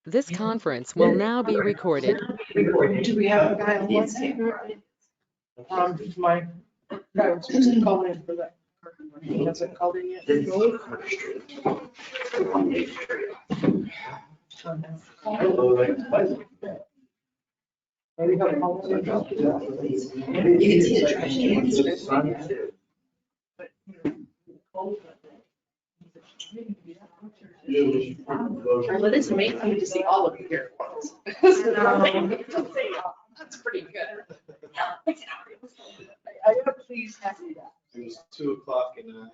This conference will now be recorded. Do we have a guy on WhatsApp? My guy was supposed to call in for that. He hasn't called in yet. Well, it is amazing to see all of you here at once. That's pretty good. I am pleased to see that. It was 2:00 and I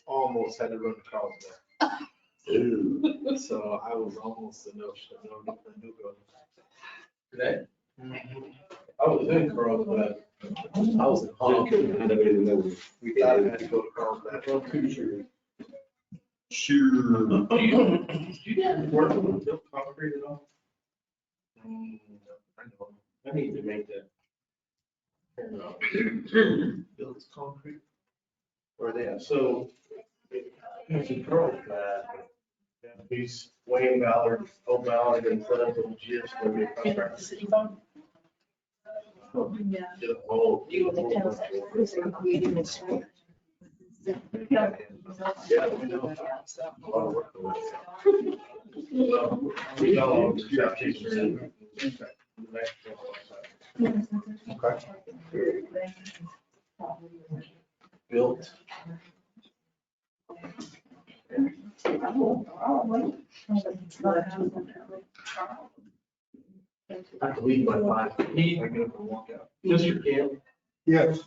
almost had to run to Carlsbad. So I was almost a no go. Today? I was in Carlsbad. I was in Hong Kong. I never even know. We thought I had to go to Carlsbad. Sure. Do you work with built concrete at all? I know. I need to make that. Built concrete? Or they, so. He's a Carlsbad. He's Wayne Ballard, Old Ballard, and Clinical GS. City phone? Did a whole. Do you want to tell us who's in the meeting this week? Yeah, we know. A lot of work to do. So, we know, Southeast Virginia. Okay. Built. I believe my five. I'm gonna walk out. Mr. Camp. Yes.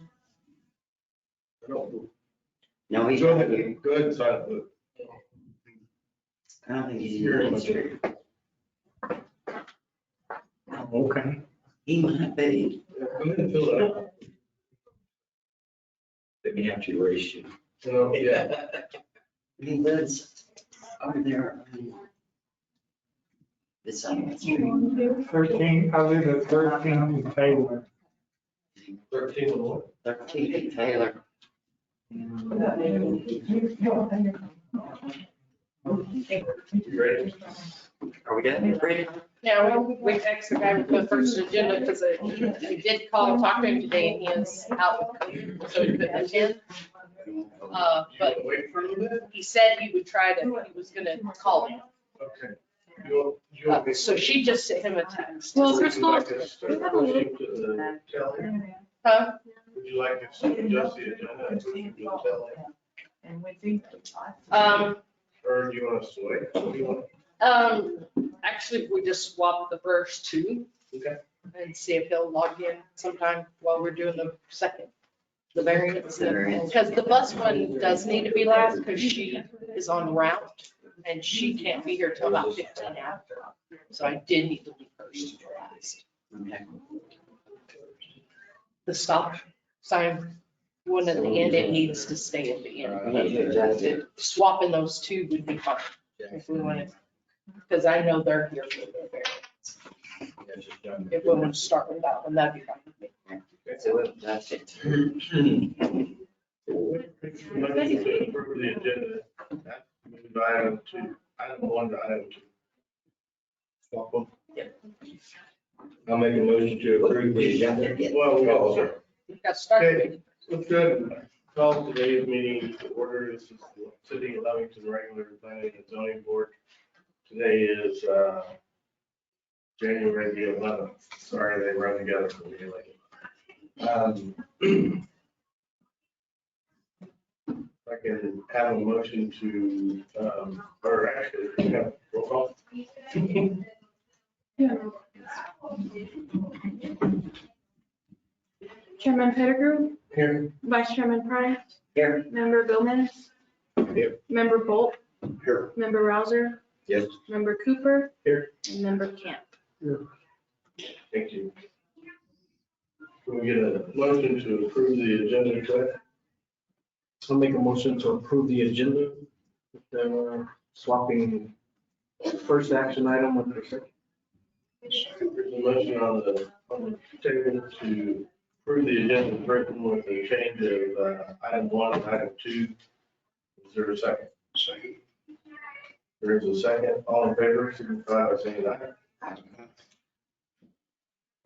No, he's Go not ahead, here. go ahead and sign it. I don't think he's Here. here. Okay. He might be. Go ahead and fill it out. Let me have to race you. Yeah. He lives over there. This side of the street. 13, I live at 13 Taylor. 13 and one. 13 Taylor. You ready? Are we done? Ready? Yeah, we texted the guy with the first agenda because I did call and talk to him today and he is out with COVID, so he couldn't attend. But Wait for a little bit? he said he would try to, he was gonna call him. Okay. You want me- So she just sent him a text. Well, Would you Crystal, like us to proceed to the tally? Huh? Would you like us to adjust the agenda and proceed to the tally? Or do you want us to wait? What do you want? Actually, we just swapped the first two Okay. and see if he'll log in sometime while we're doing the second, the variance. The variance. Because the bus one does need to be last because she is on route and she can't be here till about 15 after. So I did need to leave hers to last. Okay. The stop sign one at the end, it needs to stay at the end. Swapping those two would be fine if we wanted, because I know they're here for the variance. If we want to start without them, that'd be fine with me. So that's it. Motion to approve the agenda. Move item two, item one to item two. Swap them. I'll make a motion to approve the agenda. Well, we got, sir. We got started. Let's go ahead and call today's meeting to order. This is the City of Lovington Regular Planning and Zoning Board. Today is January the 11th. Sorry, they run together for me like. I can have a motion to, or actually, have roll call. Chairman Pettigrew, Here. Vice Chairman Price, Here. Member Gomez. Here. Member Bolt, Here. Member Rouser, Yes. Member Cooper. Here. And Member Camp. Thank you. Can we get a motion to approve the agenda, Claire? I'll make a motion to approve the agenda, swapping first action item with the second. There's a motion on the table to approve the agenda as written with the change of item one and item two. Is there a second? Second. There's a second. All in favor, signify by saying aye.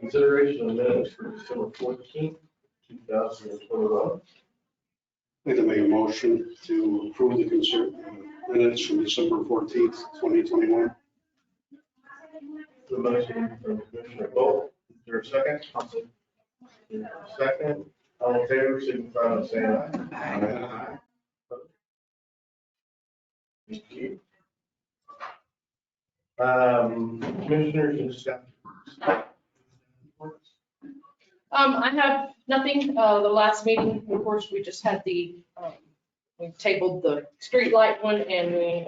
Consideration of minutes for December 14th, 2021. I'd like to make a motion to approve the consent minutes from December 14th, 2021. The motion from Commissioner Bolt. Is there a second? Second. All in favor, signify by saying aye. Thank you. Commissioners and staff. I have nothing. The last meeting, of course, we just had we tabled the street light one and we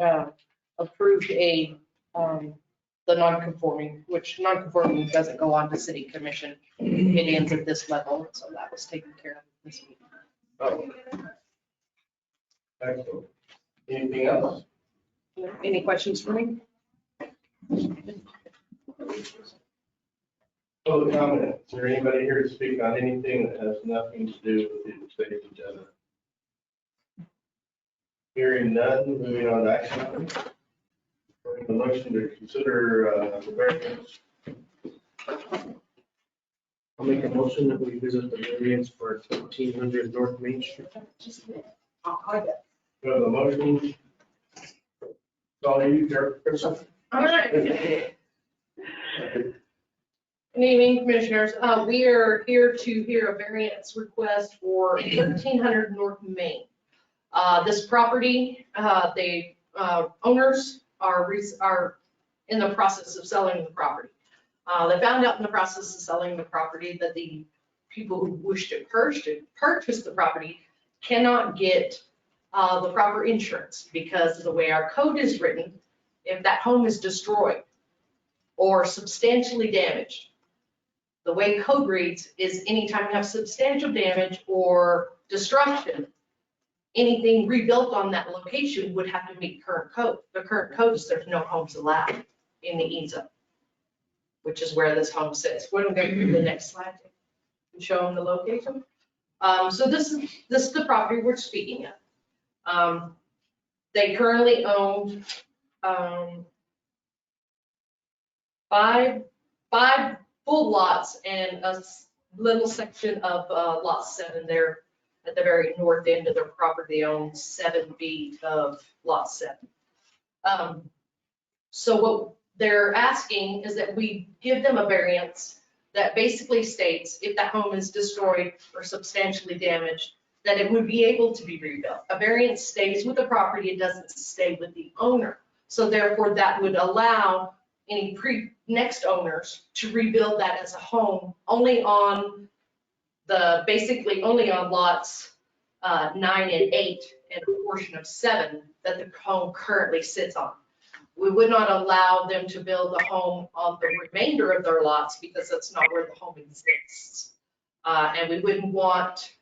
approved the non-conforming, which non-conforming doesn't go on to city commission. It ends at this level, so that was taken care of this week. Oh. Excellent. Anything else? Any questions for me? Public comment. Is there anybody here to speak on anything that has nothing to do with the today's agenda? Hearing none, moving on to action items. The motion to consider the variance. I'll make a motion that we visit the variance for 1400 North Main Street. We have a motion. All you, Chris. All right. Good evening, commissioners. We are here to hear a variance request for 1300 North Main. This property, the owners are in the process of selling the property. They found out in the process of selling the property that the people who wish to purchase the property cannot get the proper insurance because of the way our code is written. If that home is destroyed or substantially damaged, the way code reads is anytime you have substantial damage or destruction, anything rebuilt on that location would have to meet current code. The current code is there's no homes allowed in the E zone, which is where this home sits. We're gonna go to the next slide and show them the location. So this is the property we're speaking of. They currently own five full lots and a little section of lot 7 there at the very north end of their property. They own 7 feet of lot 7. So what they're asking is that we give them a variance that basically states if that home is destroyed or substantially damaged, that it would be able to be rebuilt. A variance stays with the property, it doesn't stay with the owner. So therefore that would allow any next owners to rebuild that as a home only on basically only on lots 9 and 8 and a portion of 7 that the home currently sits on. We would not allow them to build a home on the remainder of their lots because that's not where the home exists. And we wouldn't want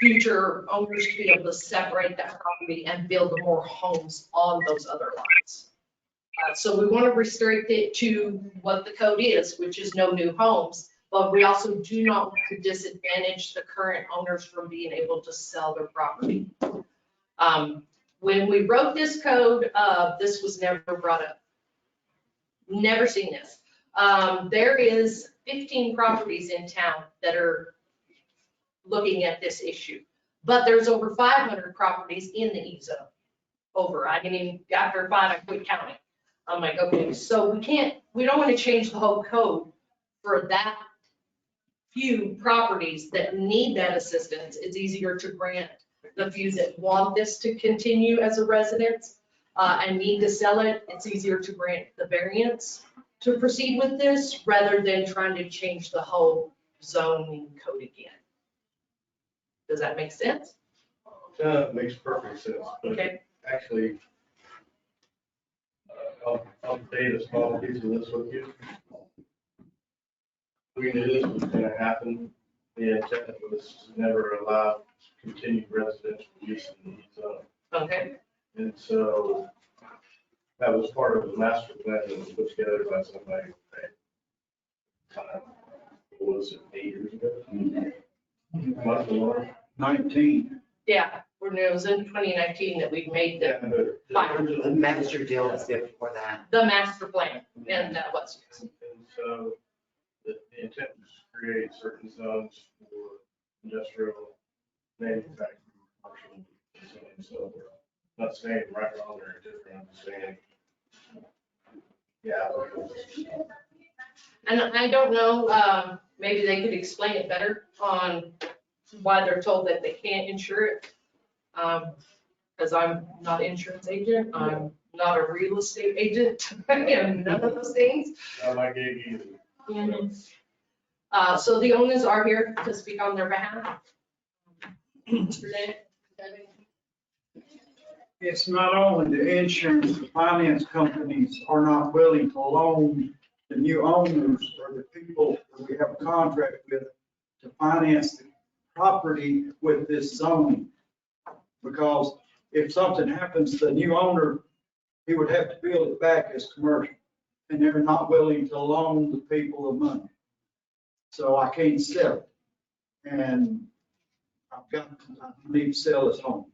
future owners to be able to separate that property and build more homes on those other lots. So we want to restrict it to what the code is, which is no new homes, but we also do not want to disadvantage the current owners from being able to sell their property. When we wrote this code, this was never brought up. Never seen this. There is 15 properties in town that are looking at this issue, but there's over 500 properties in the E zone. After 5, I quit counting. I'm like, okay, so we don't want to change the whole code for that few properties that need that assistance. It's easier to grant the few that want this to continue as a residence and need to sell it. It's easier to grant the variance to proceed with this rather than trying to change the whole zoning code again. Does that make sense? It makes perfect sense. But Okay. actually, I'll state a small piece of this with you. We knew this was gonna happen. The intent was to never allow continued residential use in the E zone. Okay. And so that was part of the master plan that was put together by somebody. What was it, 8 years ago? Much more. 19. Yeah, When it was in 2019 that we made the The master deal is before that. master plan, and that was. And so the intent was to create certain zones for industrial manufacturing. Commercial, and so we're not saying right, wrong, or indifferent, I'm just saying. Yeah. And I don't know, maybe they could explain it better on why they're told that they can't insure it. Because I'm not an insurance agent, I'm not a real estate agent, I am none of those things. Not my gig either. So the owners are here to speak on their behalf. Mr. Nick, Debbie? It's not only the insurance, the finance companies are not willing to loan the new owners or the people that we have a contract with to finance the property with this zoning. Because if something happens, the new owner, he would have to build it back as commercial. And they're not willing to loan the people the money. So I can't sell it. And I need to sell this home.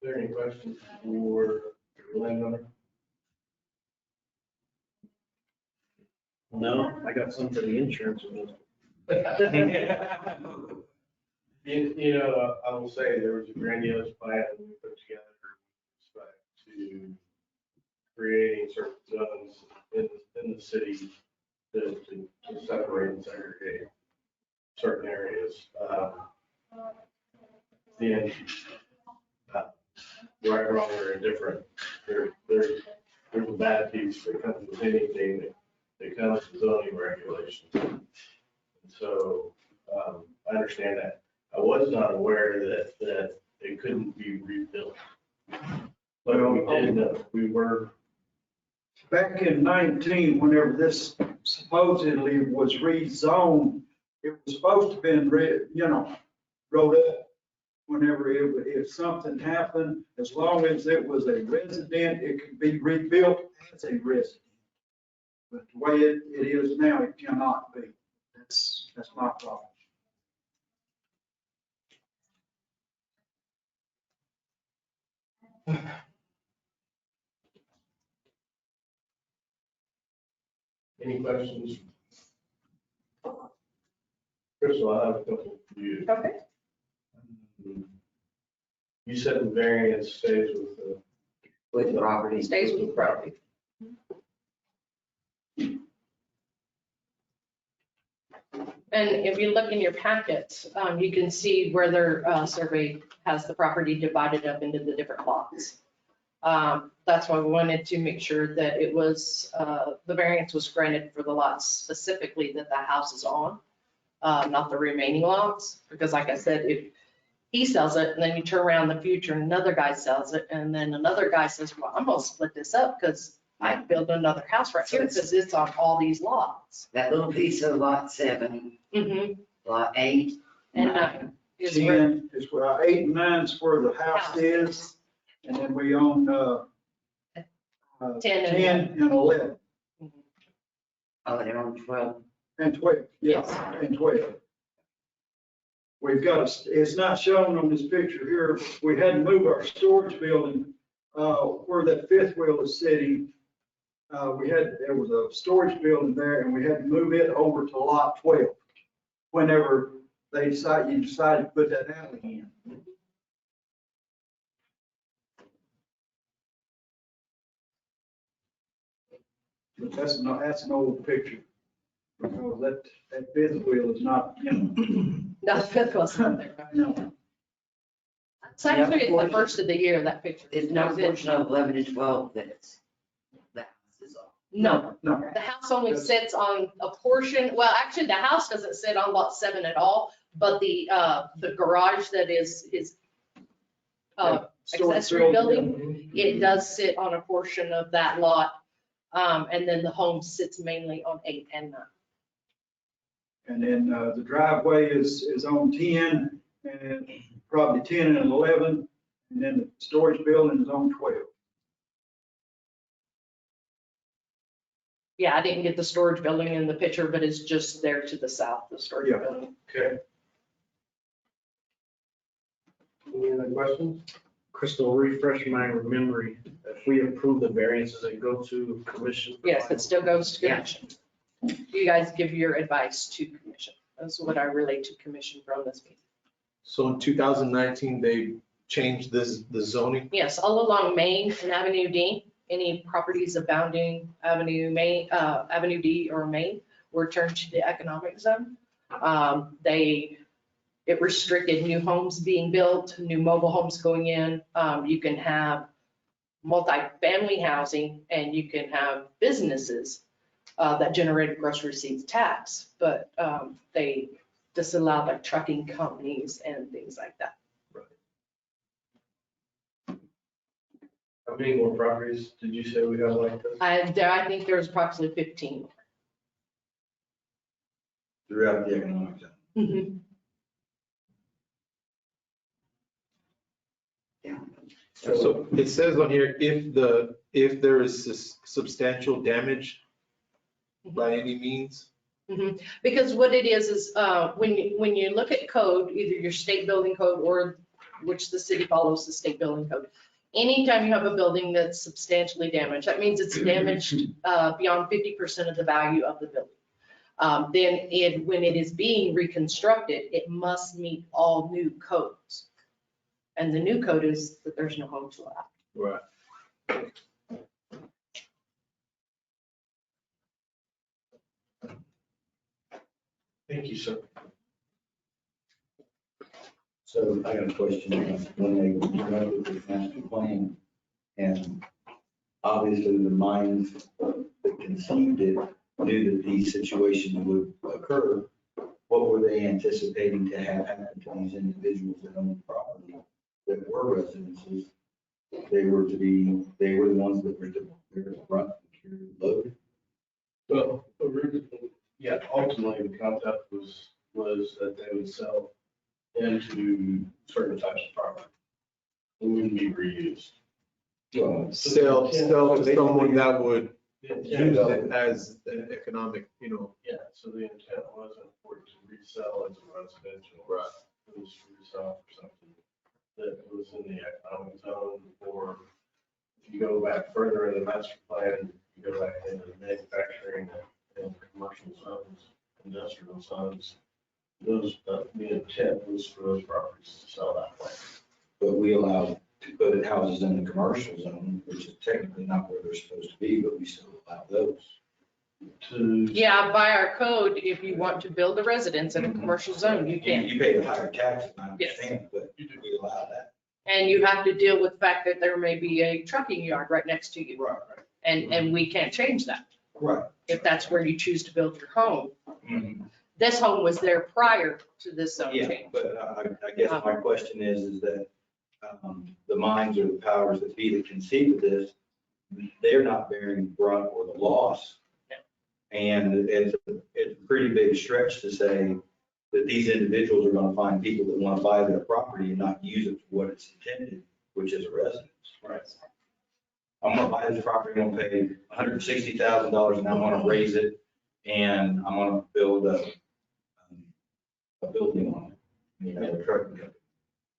Is there any questions for the landowner? No, I got some for the insurance. You know, I will say there was a grandiose plan that we put together with respect to creating certain zones in the city to separate and segregate certain areas. Then, right, wrong, or indifferent, there's a bad piece that comes with anything that comes with zoning regulations. And so, I understand that. I was not aware that it couldn't be rebuilt. But we did know, we were. Back in 19, whenever this supposedly was rezoned, it was supposed to have been, wrote up. Whenever if something happened, as long as it was a resident, it could be rebuilt as a resident. But the way it is now, it cannot be. That's my problem. Any questions? Crystal, I have a couple for you. Okay. You said the variance stays With the property. Stays with the property. And if you look in your packets, you can see where their survey has the property divided up into the different lots. That's why we wanted to make sure that it was, the variance was granted for the lots specifically that the house is on, not the remaining lots. Because like I said, if he sells it and then you turn around in the future and another guy sells it and then another guy says, well, I'm gonna split this up because I can build another house right here because it's on all these lots. That little piece of lot 7, lot 8. And 9 is where, 10 is where 8 and 9 is where the house is, and then we own 10 and 10 and 11 Oh, they're on 12. and 12. Yes, and 12. We've got, it's not shown on this picture here. We had to move our storage building where that fifth wheel is sitting. There was a storage building there, and we had to move it over to lot 12 whenever you decided to put that alley in. But that's an old picture. Because that fifth wheel is not, no, the fifth was not there. no. It's actually the first of the year, that picture. It's not a portion of 11 and 12 that's, that house is on. No, No. the house only sits on a portion, well, actually, the house doesn't sit on lot 7 at all, but the garage that is his Storage accessory building, it does sit on a portion of that lot. And then the home sits mainly on 8 and 9. And then the driveway is on 10 and probably 10 and 11. And then the storage building is on 12. Yeah, I didn't get the storage building in the picture, but it's just there to the south, the storage Yeah. building. Okay. Any other questions? Crystal, refresh my memory. If we approve the variances, they go to commission. for Yes, final- it still goes to Yeah. commission. You guys give your advice to commission. That's what I relate to commission from this meeting. So in 2019, they changed the zoning? Yes, all along Main and Avenue D, any properties abounding Avenue Main, Avenue D or Main were turned to the economic zone. It restricted new homes being built, new mobile homes going in. You can have multifamily housing and you can have businesses that generate gross receipts tax, but they disallowed like trucking companies and things like that. How many more properties did you say we have like this? I think there's approximately 15. Throughout the economic zone. Mhm. So it says on here, if there is substantial damage by any means, Because what it is when you look at code, either your state building code or which the city follows the state building code. Anytime you have a building that's substantially damaged, that means it's damaged beyond 50% of the value of the building. Then when it is being reconstructed, it must meet all new codes. And the new code is that there's no homes allowed. Right. Thank you, sir. So I got a question. When they came up with the master plan, and obviously the minds that conceived it knew that these situations would occur, what were they anticipating to have happen to these individuals that owned property that were residences? They were the ones that were to run and carry the load. Well, originally, yeah, ultimately the concept was that they would sell into certain types of property. It wouldn't be reused. sell to someone that would The use intent- it as an economic, Yeah, so the intent wasn't for it to resell as a residential. Right. It was to resell for something that was in the economic zone, or if you go back further in the master plan, you go back into the manufacturing and commercial zones, industrial zones. Those, the intent was for those properties to sell that way. But we allowed to put houses in the commercial zone, which is technically not where they're supposed to be, but we still allow those. To. Yeah, by our code, if you want to build a residence in a commercial zone, you can. You pay the higher tax, I Yes. understand, but we allow that. And you have to deal with the fact that there may be a trucking yard right next to you. Right. And we can't change that Right. if that's where you choose to build your home. Mhm. This home was there prior to this zone Yeah, change. but I guess my question is that the minds or the powers that be that conceive of this, they're not bearing the brunt or the loss. And it's a pretty big stretch to say that these individuals are going to find people that want to buy their property and not use it for what it's intended, which is a residence. Right. I'm going to buy this property, I'm going to pay $160,000 and I want to raise it and I'm going to build a building on it, a trucking company.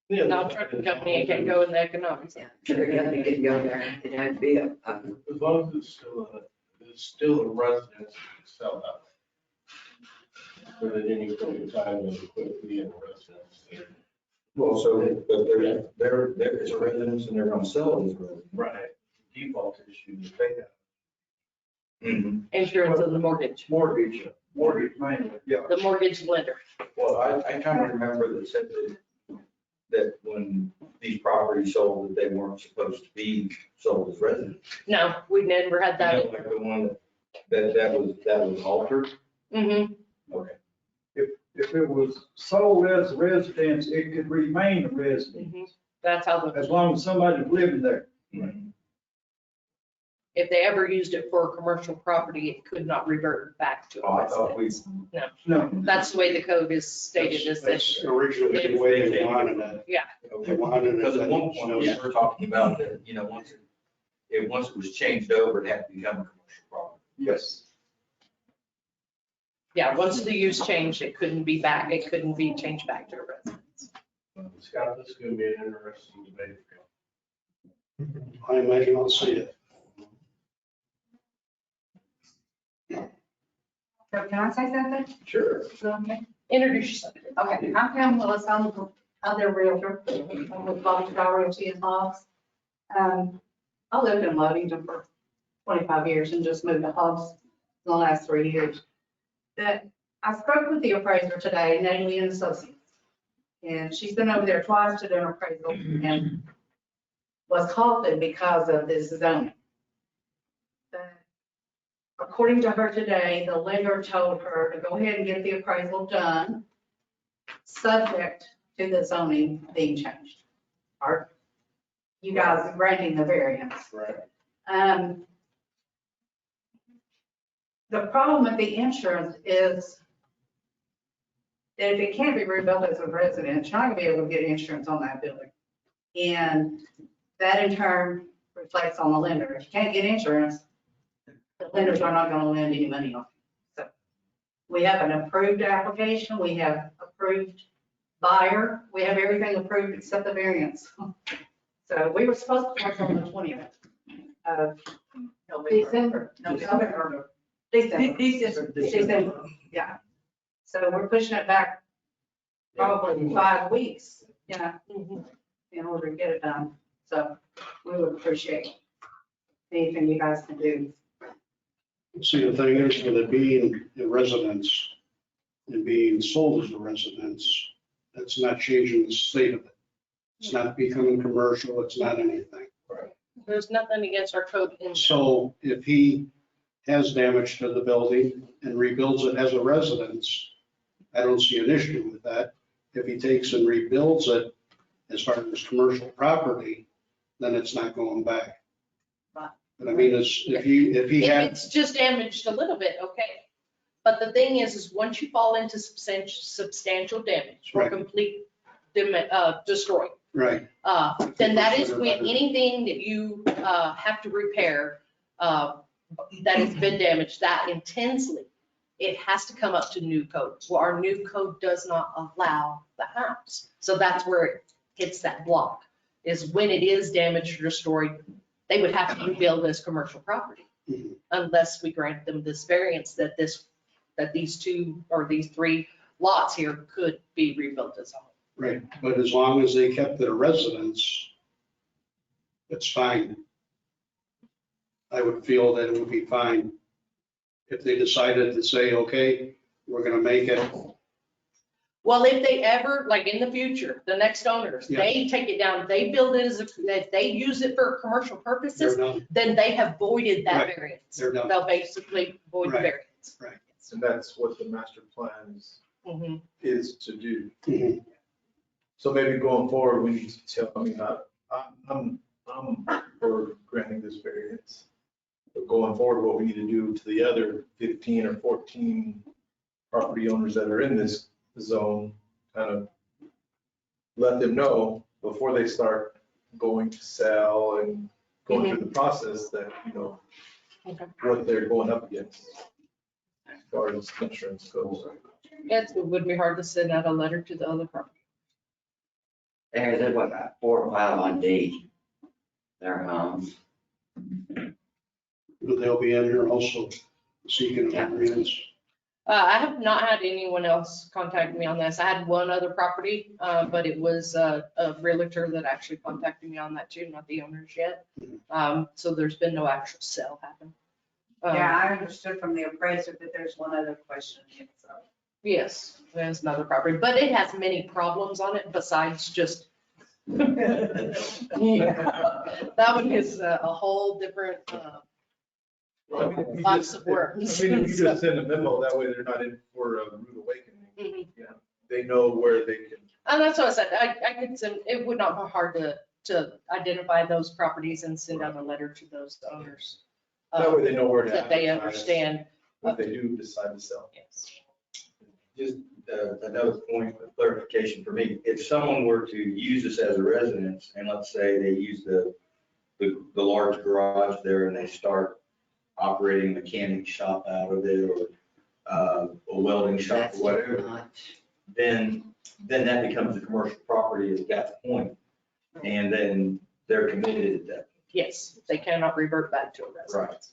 Now, trucking company, it can't go in the economics. Yeah, sure, yeah, they can go there. It had to be a, As long as it's still a residence, you can sell that. But at any point in time, it could be in a residence. Well, so, but they're, it's a residence and they're going to sell it as a residence. Right. Default issue is they have. Insurance of the mortgage, Mortgage mainly, yeah. the mortgage lender. Well, I kind of remember that said that when these properties sold, that they weren't supposed to be sold as residents. No, we never had You know, that. like the one that was altered. Mhm. Okay. If it was sold as a residence, it could remain a residence, That's how, as long as somebody's living there. if they ever used it for a commercial property, it could not revert back to Oh, a I thought we, residence. No, That's the way the code is stated, is that, That's originally the way they wanted it. yeah. They wanted it. because at one point we were talking about that, once it was changed over, it had to become a commercial property. yes. Yeah, once the use changed, it couldn't be changed back to a residence. Scott, this is gonna be an interesting debate. I imagine I'll see it. So can I say something? Sure. Okay, Introduce yourself. I'm Pam Willis, I'm the other realtor, I'm with Bobby Shaw Realty in Hobbs. I lived in Lovington for 25 years and just moved to Hobbs in the last 3 years. That I spoke with the appraiser today, Natalie and Associates. And she's been over there twice to do an appraisal and was halted because of this zoning. But according to her today, the lender told her to go ahead and get the appraisal done, subject to the zoning being changed. Or you guys granting the variance. Right. The problem with the insurance is that if it can't be rebuilt as a residence, you're not gonna be able to get insurance on that building. And that in turn reflects on the lender. If you can't get insurance, the lenders are not gonna lend any money on it. So we have an approved application, we have approved buyer, we have everything approved except the variance. So we were supposed to work on the 20th of December. December, yeah. So we're pushing it back probably 5 weeks, you know, in order to get it done. So we would appreciate anything you guys can do. See, the thing is, with it being a residence and being sold as a residence, that's not changing the state of it. It's not becoming commercial, it's not anything. There's nothing against our code in. So if he has damage to the building and rebuilds it as a residence, I don't see an issue with that. If he takes and rebuilds it as far as commercial property, then it's not going back. Right. But I mean, if he If had, it's just damaged a little bit, okay. But the thing is once you fall into substantial damage or Right. complete destroy, right, then that is when anything that you have to repair that has been damaged that intensely, it has to come up to new code. Well, our new code does not allow the house. So that's where it hits that block, is when it is damaged or destroyed, they would have to rebuild as commercial property Mhm. unless we grant them this variance that these 2 or these 3 lots here could be rebuilt as a home. right. But as long as they kept their residence, it's fine. I would feel that it would be fine if they decided to say, okay, we're gonna make it. Well, if they ever, like in the future, the next owners, Yeah. they take it down, they build it as if they use it for commercial They're purposes, done, then they have voided that Right. variance. They're done. They'll basically void the Right. variance. Right. And that's what the master plan Mhm. is to do. Mhm. So maybe going forward, we need to tell, I mean, I'm for granting this variance. But going forward, what we need to do to the other 15 or 14 property owners that are in this zone, kind of let them know before they start going to sell and going through the process that, you know, Okay. what they're going up against as far as insurance goes. It would be hard to send out a letter to the other property. There's what, about 4 or 5 on D. Their homes. But they'll be in here also seeking a variance. I have not had anyone else contact me on this. I had one other property, but it was a realtor that actually contacted me on that too, not the owners yet. So there's been no actual sale happen. Yeah, I understood from the appraiser that there's one other question. So Yes, there's another property, but it has many problems on it besides just. Yeah, that one is a whole different, Well, I mean, if you lots just- of work. I mean, if you just send a memo, that way they're not in for a rude awakening. Mhm. Yeah, they know where they can. And that's what I said, I could send, it would not be hard to identify those properties and send out a letter to those owners. That way they know where to. That they advertise understand. What they do decide to sell. Yes. Just another point of clarification for me. If someone were to use this as a residence, and let's say they use the large garage there and they start operating a mechanic shop out of it, or a welding shop That's or whatever, not, then that becomes a commercial property at that point. And then they're committed at that. Yes, they cannot revert back to a residence.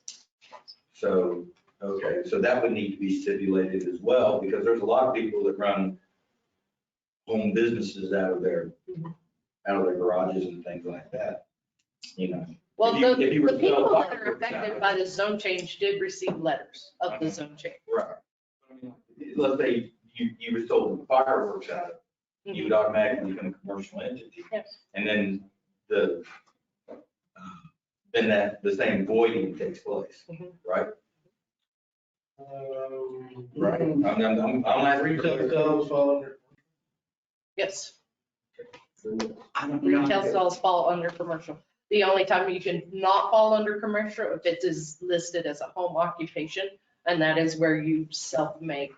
So, okay, so that would need to be stipulated as well, because there's a lot of people that run home businesses out of their garages and things like that, you know. Well, If you were the to sell people that are fireworks out affected of- by the zone change did receive letters of the zone change. Right. Let's say you were sold fireworks out of, you would automatically become a commercial entity. Yes. And then the same voiding takes place, right? Right. I'm not Retail sales fall under. Yes, I don't know. retail stalls fall under commercial. The only time you can not fall under commercial if it is listed as a home occupation, and that is where you self-make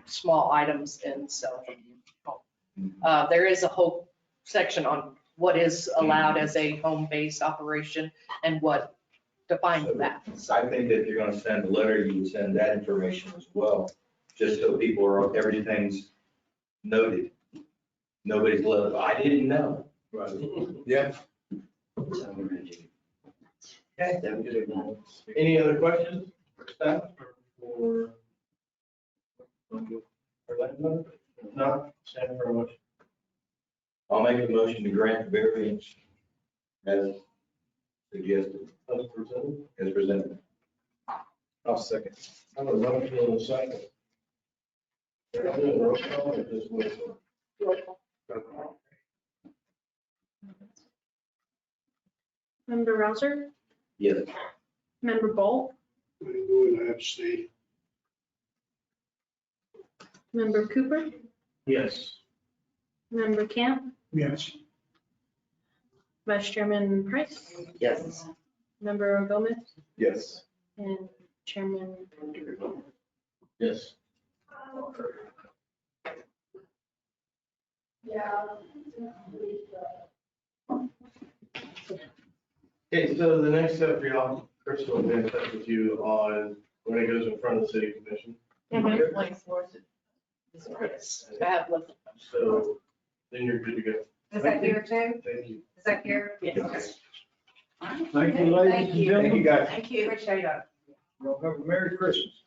small items and sell from home. There is a whole section on what is allowed as a home-based operation and what defines that. I think that if you're gonna send a letter, you would send that information as well, just so people are, everything's noted. Nobody's left, I didn't know. Yeah. Okay, then we do it now. Any other questions for staff or? Or landlord? If not, stand for a motion. I'll make a motion to grant the variance as suggested, As presented. as presented. I'll second. I have a motion and a second. Are you doing roll call or just whistle? Member Rouser, Yes. Member Bolt, I'm going to abstain. Member Cooper, Yes. Member Camp, Yes. Vice Chairman Price, Yes. Member Gomez, Yes. and Chairman. Yes. Okay, so the next step for y'all, Crystal will be in touch with you on when it goes in front of the city commission. Yes, I have looked. So then you're good to go. Is that here too? Thank you. Is that here? Yes. Thank you, ladies and gentlemen. guys. Thank you. Appreciate it. Y'all have a Merry Christmas.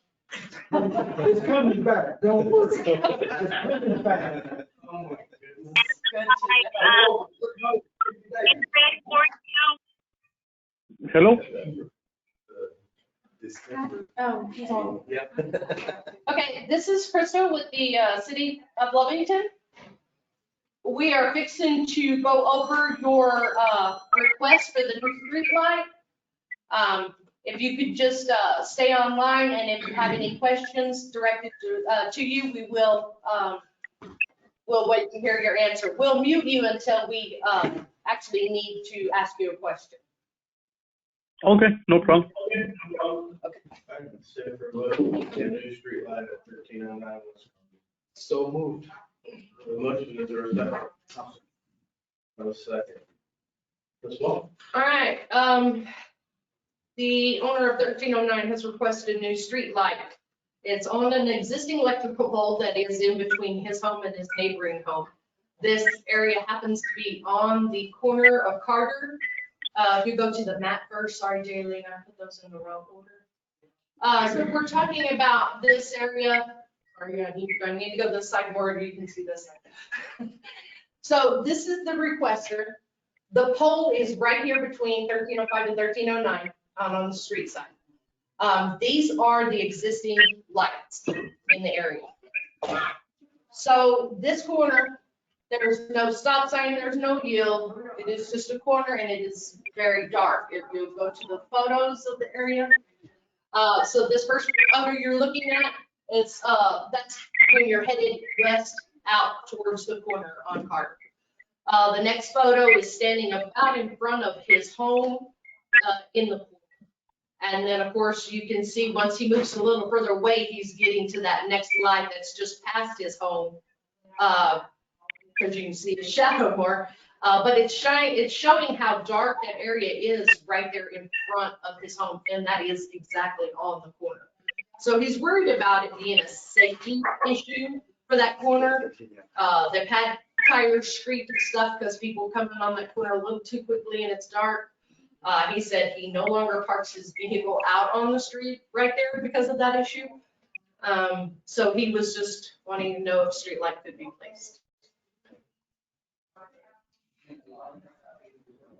It's coming back, don't worry. It's coming back. Oh, my goodness. Good to know. Hello? Oh, he's on. Yeah. Okay, this is Crystal with the City of Lovington. We are fixing to go over your request for the new street light. If you could just stay online, and if you have any questions directed to you, we will we'll wait to hear your answer. We'll mute you until we actually need to ask you a question. Okay, no problem. I can say for a motion, the new street light at 1309 was. So moved. The motion is there a second? A second. Ms. Wall? All right, the owner of 1309 has requested a new street light. It's on an existing electrical pole that is in between his home and his neighboring home. This area happens to be on the corner of Carter. If you go to the map first, sorry, Jayleen, I put those in the wrong order. So we're talking about this area, or you're gonna need to go this side more, you can see this side. So this is the requester. The pole is right here between 1305 and 1309 on the street side. These are the existing lights in the area. So this corner, there's no stop sign, there's no yield. It is just a corner and it is very dark. If you go to the photos of the area. So this first photo you're looking at, it's that's when you're headed west out towards the corner on Carter. The next photo is standing about in front of his home in the pool. And then, of course, you can see once he moves a little further away, he's getting to that next light that's just past his home. Because you can see the shadow more. But it's showing how dark that area is right there in front of his home. And that is exactly on the corner. So he's worried about it being a safety issue for that corner. They've had tires screech and stuff because people come in on that corner a little too quickly and it's dark. He said he no longer parks his vehicle out on the street right there because of that issue. So he was just wanting to know if street light could be placed.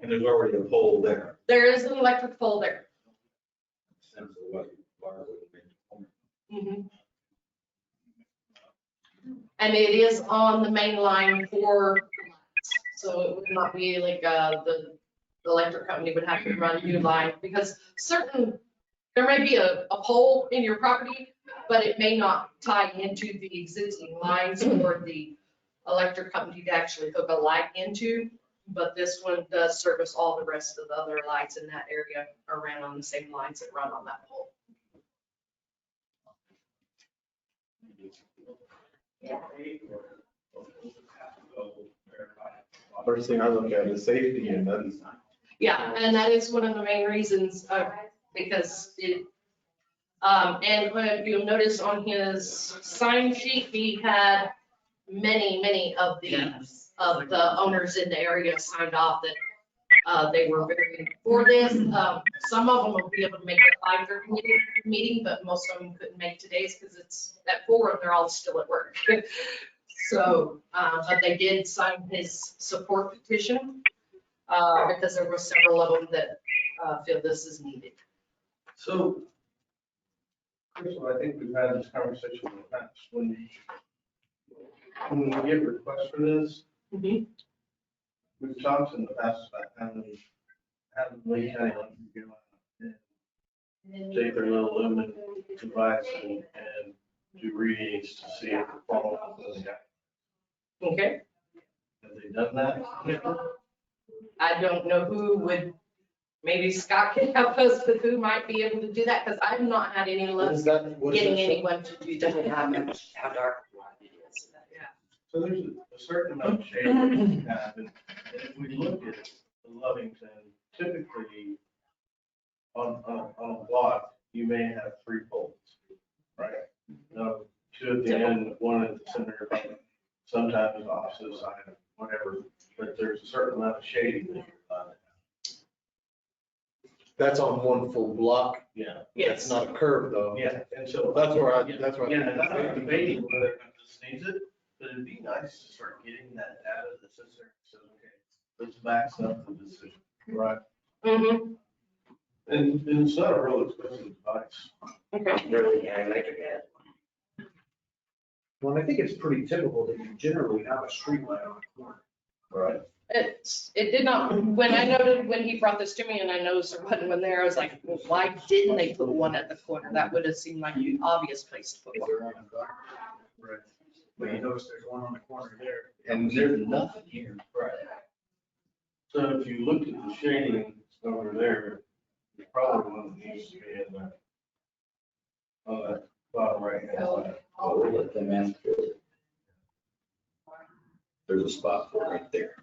And there's already a pole there. There is an electric pole there. Mhm. And it is on the main line for, so it would not be like, the electric company would have to run new line because there may be a pole in your property, but it may not tie into the existing lines for the electric company to actually hook a light into. But this one does service all the rest of the other lights in that area are ran on the same lines that run on that pole. First thing I look at is safety and then. Yeah, and that is one of the main reasons, because it, and when you'll notice on his sign sheet, he had many of the owners in the area signed off that they were very for this. Some of them will be able to make the 5:30 meeting, but most of them couldn't make today's because it's at 4 and they're all still at work. So, but they did sign his support petition because there were several of them that feel this is needed. So, first of all, I think we've had this conversation in the past. When we get requests for this, Mhm. we've talked in the past about having Lee County go out and take their little lumen device and do readings to see if the fall is got. Okay, Have they done that? I don't know who would, maybe Scott can help us with who might be able to do that because I've not had any luck getting anyone to do Doesn't that. have much, how dark it is. So there's a certain amount of shade that we have, and if we look at Lovington, typically on a block, you may have 3 poles, right? No, 2 at the end, 1 at the center, sometimes opposite side, whatever, but there's a certain amount of shading that you're allowed to have. That's on one full block. Yeah. That's not a curve though. Yeah, and so. That's where I. Yeah, and I'm not debating whether it just needs it, but it'd be nice to start getting that data that sits there, so, okay, let's back up the decision. Right. Mm-hmm, And it's not a real expensive device. okay. Really, yeah, electric ad. Well, I think it's pretty typical that you generally have a street light on the corner. Right. It did not, when I noted, when he brought this to me and I noticed there wasn't one there, I was like, well, why didn't they put one at the corner? That would have seemed like the obvious place to put one. Right. But you notice there's one on the corner there. And there's nothing here. Right. So if you looked at the shading over there, it's probably one that needs to be in there. On that bottom right hand side. We'll let them answer it. There's a spot for it right there.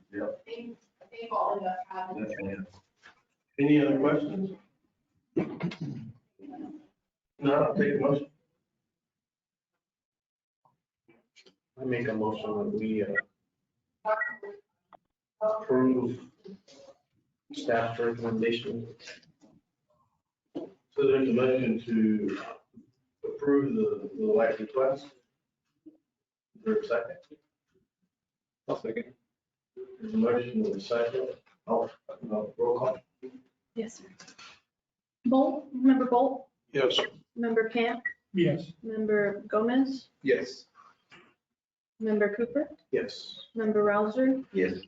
Any other questions? No, I'll take a motion. I make a motion that we approve staff recommendation. So there's a motion to approve the light request. Is there a second? I'll second. There's a motion and a second. Roll call. Yes, sir. Bolt, member Bolt, Yes. member Camp, Yes. member Gomez, Yes. member Cooper, Yes. member Rouser, Yes.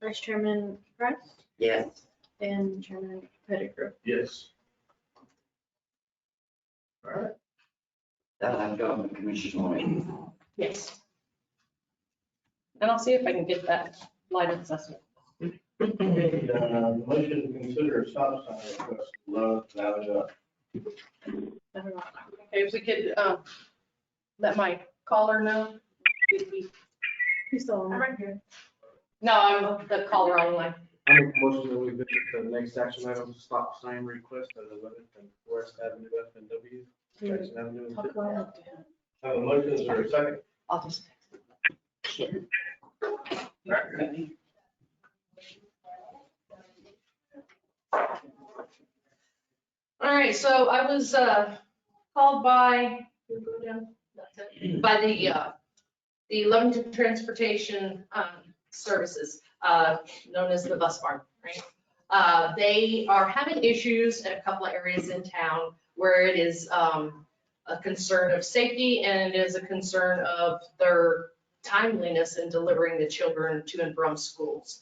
vice chairman Price, Yes. and chairman Pettigrew. Yes. All right. That'll have to go on the commission on Yes. And I'll see if I can get that light assessment. Motion to consider a stop sign request, Love Valley Up. I don't know. Okay, if we could, let my caller know. Who's still on? I'm right here. No, I'm the caller online. I make a motion that we visit the next action item, stop sign request at 11th and Forest Avenue F and W. Jackson Avenue. Talk about it. Have a motion, is there a second? I'll just. Kid. All right, so I was called by the Lovington Transportation Services, known as the Bus Barn, right? They are having issues in a couple of areas in town where it is a concern of safety and it is a concern of their timeliness in delivering the children to and from schools.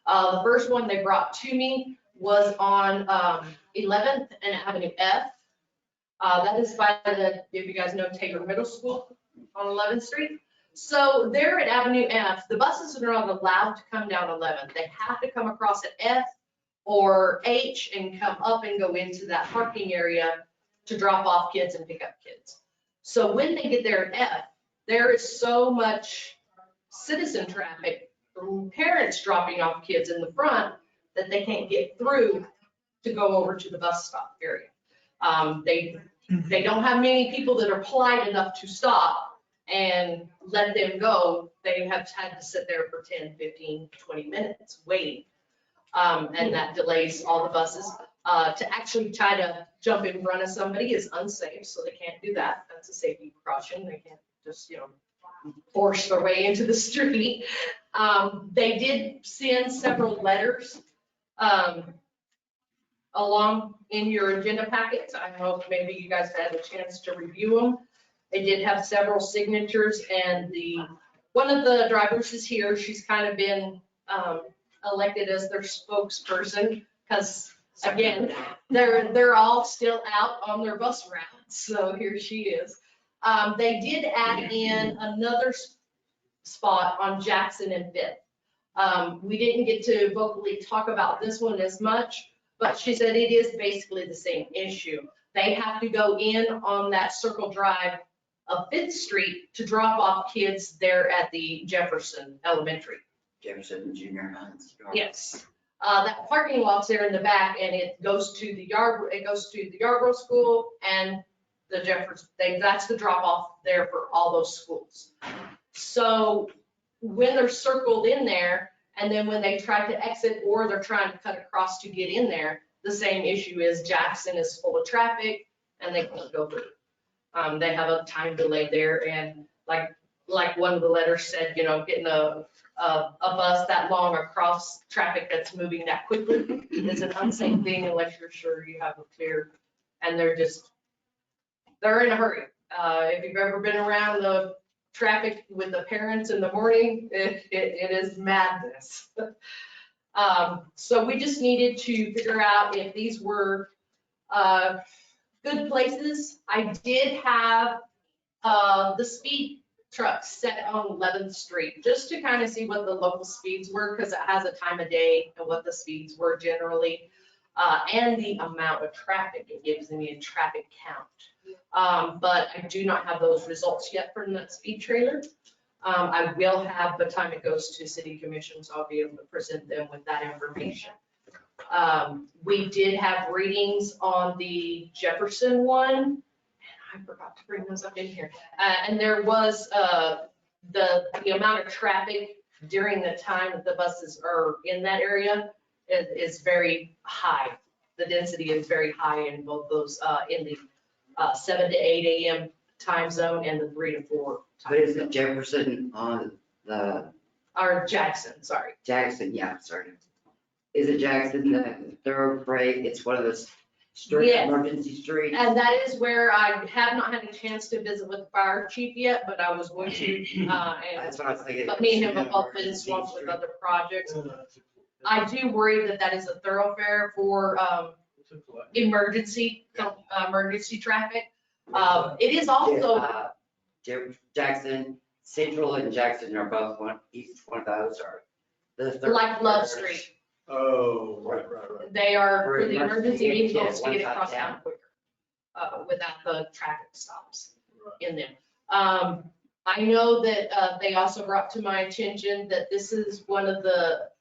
The first one they brought to me was on 11th and Avenue F. That is by if you guys know Taylor Middle School on 11th Street. So there at Avenue F, the buses are not allowed to come down 11th. They have to come across at F or H and come up and go into that parking area to drop off kids and pick up kids. So when they get there at F, there is so much citizen traffic from parents dropping off kids in the front that they can't get through to go over to the bus stop area. They don't have many people that are polite enough to stop and let them go. They have had to sit there for 10, 15, 20 minutes waiting. And that delays all the buses. To actually try to jump in front of somebody is unsafe, so they can't do that. That's a safety precaution. They can't just, force their way into the street. They did send several letters along in your agenda packets. I hope maybe you guys had a chance to review them. They did have several signatures, and one of the drivers is here. She's kind of been elected as their spokesperson because, again, they're all still out on their bus routes. So here she is. They did add in another spot on Jackson and Fifth. We didn't get to vocally talk about this one as much, but she said it is basically the same issue. They have to go in on that circle drive of Fifth Street to drop off kids there at the Jefferson Elementary. Jefferson Junior High. Yes. That parking lot's there in the back, and it goes to the Yarborough School and the Jefferson. That's the drop off there for all those schools. So when they're circled in there, and then when they try to exit or they're trying to cut across to get in there, the same issue is Jackson is full of traffic and they can't go through. They have a time delay there, and like one of the letters said, getting a bus that long across traffic that's moving that quickly is an unsafe thing unless you're sure you have a clear, and they're in a hurry. If you've ever been around the traffic with the parents in the morning, it is madness. So we just needed to figure out if these were good places. I did have the speed trucks set on 11th Street just to kind of see what the local speeds were, because it has a time of day and what the speeds were generally, and the amount of traffic. It gives me a traffic count. But I do not have those results yet from that speed trailer. I will have by the time it goes to city commission, so I'll be able to present them with that information. We did have readings on the Jefferson one. I forgot to bring those up in here. And there was the amount of traffic during the time that the buses are in that area is very high. The density is very high in both those, in the 7 to 8 a.m. time zone and the 3 to 4 time But is zone. it Jefferson on the Or Jackson, sorry. Jackson? Yeah, sorry. Is it Jackson, the thoroughbred? It's one of those street Yes. emergency streets? And that is where I have not had a chance to visit with the fire chief yet, but I was going to, and That's what I was thinking. but me and him have both been swamped with other projects. I do worry that is a thoroughfare for emergency traffic. It is also, Jackson, Central and Jackson are both each one of those are. like Love Street. Oh, right. They are for the For emergency emergency vehicles to vehicles, get one across side town down. quicker, without the traffic stops in them. I know that they also brought to my attention that this is one of that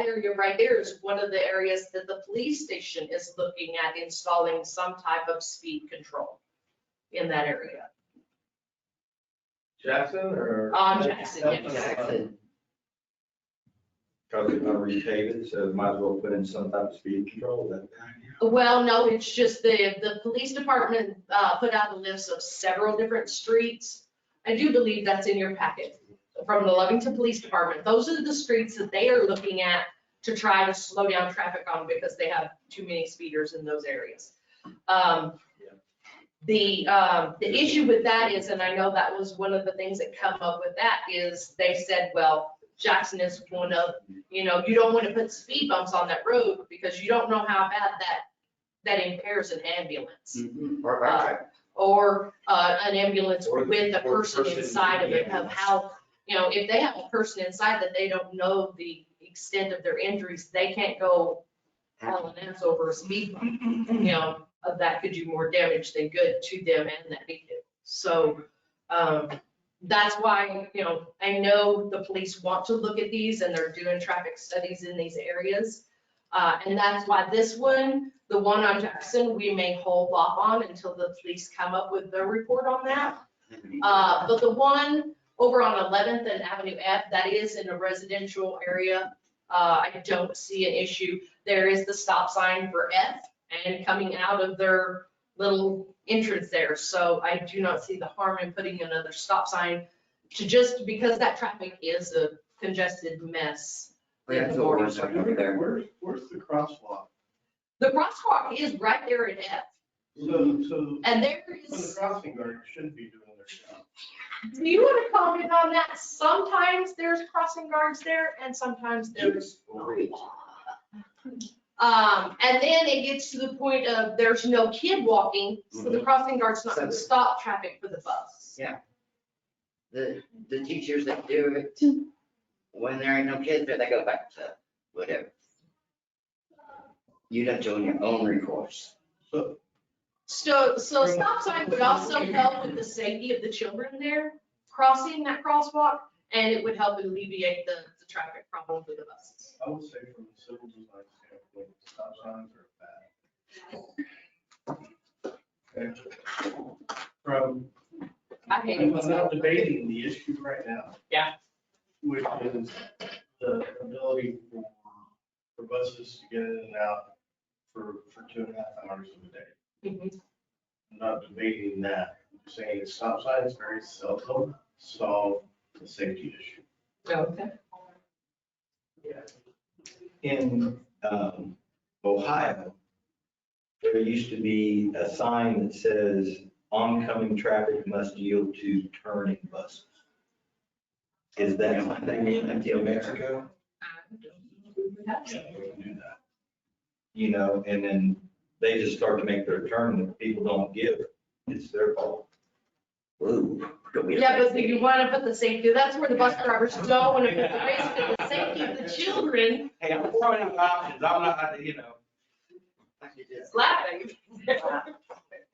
area right there is one of the areas that the police station is looking at installing some type of speed control. in that area. Jackson or? On Jackson, yes. Jackson. Because they're gonna repave it, so might as well put in some type of speed control, that. Well, no, it's just the police department put out a list of several different streets. I do believe that's in your packet from the Lovington Police Department. Those are the streets that they are looking at to try to slow down traffic on because they have too many speeders in those areas. The issue with that is, and I know that was one of the things that come up with that, is they said, well, Jackson is one of, you don't want to put speed bumps on that road because you don't know how bad that impairs an ambulance. Or an ambulance with a person inside of it, of how, if they have a person inside that they don't know the extent of their injuries, they can't go hauling ass over a speed bump. That could do more damage than good to them and that vehicle. So that's why, I know the police want to look at these and they're doing traffic studies in these areas. And that's why this one, the one on Jackson, we may hold off on until the police come up with their report on that. But the one over on 11th and Avenue F, that is in a residential area. I don't see an issue. There is the stop sign for F and coming out of their little entrance there. So I do not see the harm in putting another stop sign to just because that traffic is a congested mess. That's what we're talking about there. Where's the crosswalk? The crosswalk is right there at F. So And there the is, crossing guard should be doing their job. do you want to comment on that? Sometimes there's crossing guards there and sometimes there's not. And then it gets to the point of there's no kid walking, so the crossing guard's not going to stop traffic for the bus. Yeah. The teachers that do it, when there ain't no kids there, they go back to whatever. You'd have to own your own recourse. So stop sign would also help with the safety of the children there crossing that crosswalk, and it would help alleviate the traffic problem for the buses. I would say from a civil design standpoint, stop signs are bad. Okay. From, I hate I'm it. not debating the issue right now. Yeah. Which is the ability for buses to get in and out for 2.5 hours of the day. Mhm. I'm not debating that. I'm saying stop signs very seldom solve the safety issue. Okay. In Ohio, there used to be a sign that says oncoming traffic must yield to turning buses. Is that something in New Mexico? Yeah, we can do that. And then they just start to make their turn, and if people don't give, it's their fault. Ooh. Yeah, but you want to put the safety, that's where the bus drivers don't want to put the risk of the safety of the children. Hey, I'm throwing out options, I'm not, Laughing.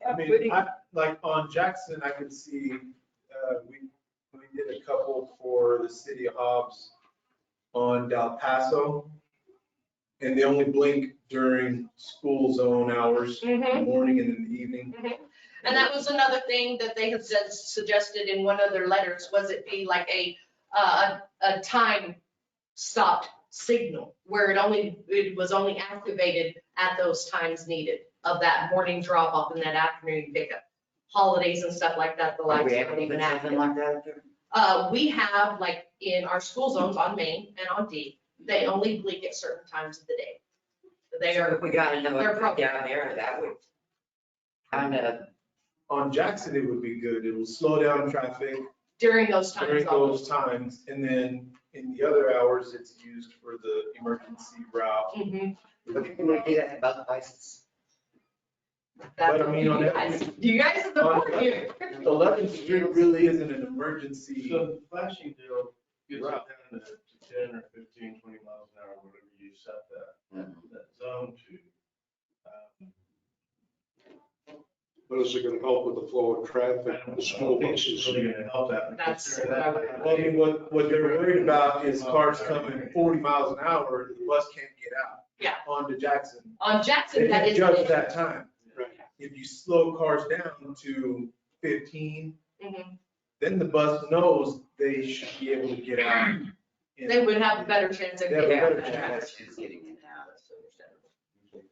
I mean, like on Jackson, I can see, we did a couple for the city of Hobbs on Del Paso. And they only blink during school zone hours, in the morning and in the evening. And that was another thing that they had suggested in one of their letters, was it be like a time stopped signal where it was only activated at those times needed of that morning drop off and that afternoon pickup. Holidays and stuff like that, the lights We aren't haven't even even something active. like that. We have, like, in our school zones on Main and on D, they only blink at certain times of the day. They So are, if we got another they're one probably- down there, that would kind of, On Jackson, it would be good. It will slow down traffic during those times. during only. those times. And then in the other hours, it's used for the emergency route. Mhm. but can we do that at both places? That's But I mean, on you that- guys- You guys are the on- board here. 11th Street really isn't an emergency. So the flashing deal gets it down to 10 or 15, 20 miles an hour, whatever you set that zone to. But is it gonna help with the flow of traffic, the school It's buses? really gonna help that. That's because what I would- Well, I mean, what they're worried about is cars coming 40 miles an hour, and the bus can't get out. Yeah. Onto Jackson. On Jackson, They that can is. judge that time. Right. If you slow cars down to 15, Mhm. then the bus knows they should be able to get out. and- They would have a better chance of They have a getting better out. chance. She's getting in and out, that's understandable.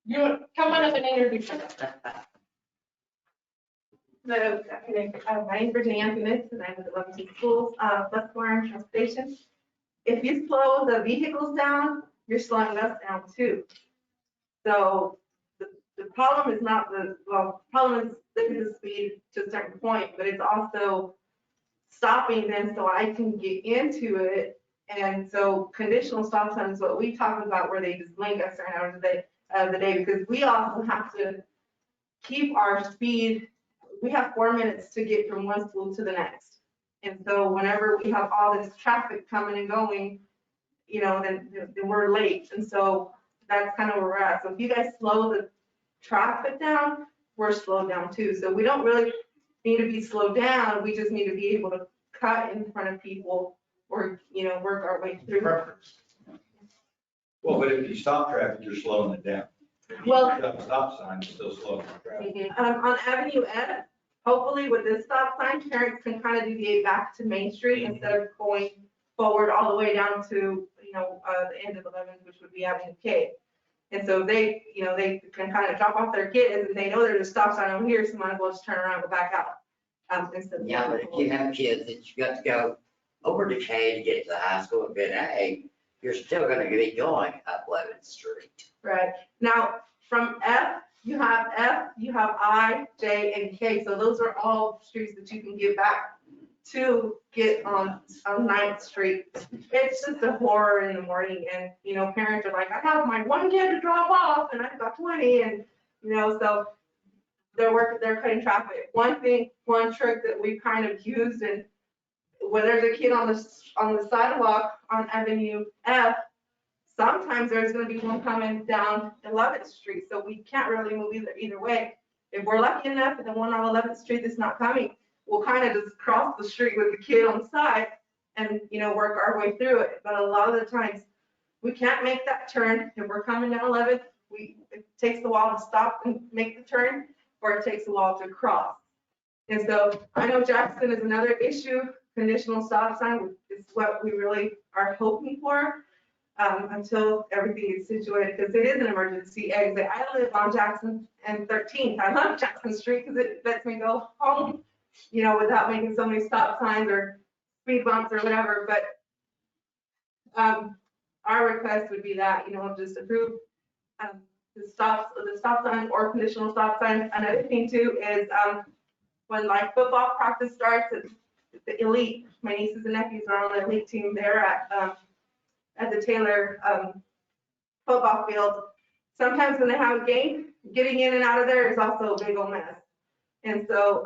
You, come on up and introduce yourself. So, my name's Virginia Anthony, and I'm with the Lebanon Schools, bus barn transportation. If you slow the vehicles down, you're slowing us down too. So the problem is not problem is limiting the speed to a certain point, but it's also stopping them so I can get into it. And so conditional stop signs is what we talk about, where they just blink at certain hours of the day, because we also have to keep our speed. We have 4 minutes to get from one school to the next. And so whenever we have all this traffic coming and going, then we're late. And so that's kind of where we're at. So if you guys slow the traffic down, we're slowed down too. So we don't really need to be slowed down. We just need to be able to cut in front of people or, work our way through. Well, but if you stop traffic, you're slowing it down. If you Well- put up a stop sign, you're still slowing the traffic. On Avenue F, hopefully with this stop sign, parents can kind of deviate back to Main Street instead of going forward all the way down to, the end of 11th, which would be Avenue K. And so they can kind of drop off their kids and they know there's a stop sign over here, so might as well just turn around and go back out. Instead of- Yeah, but if you have kids that you got to go over to K to get to the high school and get A, you're still gonna be going up 11th Street. Right. Now, from F, you have I, J, and K. So those are all streets that you can get back to get on 9th Street. It's just a horror in the morning and, parents are like, I have my one kid to drop off and I've got 20 and, so they're cutting traffic. One trick that we kind of used, and when there's a kid on the sidewalk on Avenue F, sometimes there's gonna be one coming down 11th Street, so we can't really move either way. If we're lucky enough and the one on 11th Street that's not coming, we'll kind of just cross the street with the kid on the side and, work our way through it. But a lot of the times, we can't make that turn. If we're coming down 11th, it takes a while to stop and make the turn, or it takes a while to cross. And so I know Jackson is another issue. Conditional stop sign is what we really are hoping for until everything is situated, because it is an emergency exit. I live on Jackson and 13th. I love Jackson Street because it lets me go home, without making so many stop signs or speed bumps or whatever. But our request would be that, just approve the stop sign or conditional stop sign. Another thing too is when like football practice starts, the elite, my nieces and nephews are on the elite team there at the Taylor football field. Sometimes when they have a game, getting in and out of there is also a big old mess. And so,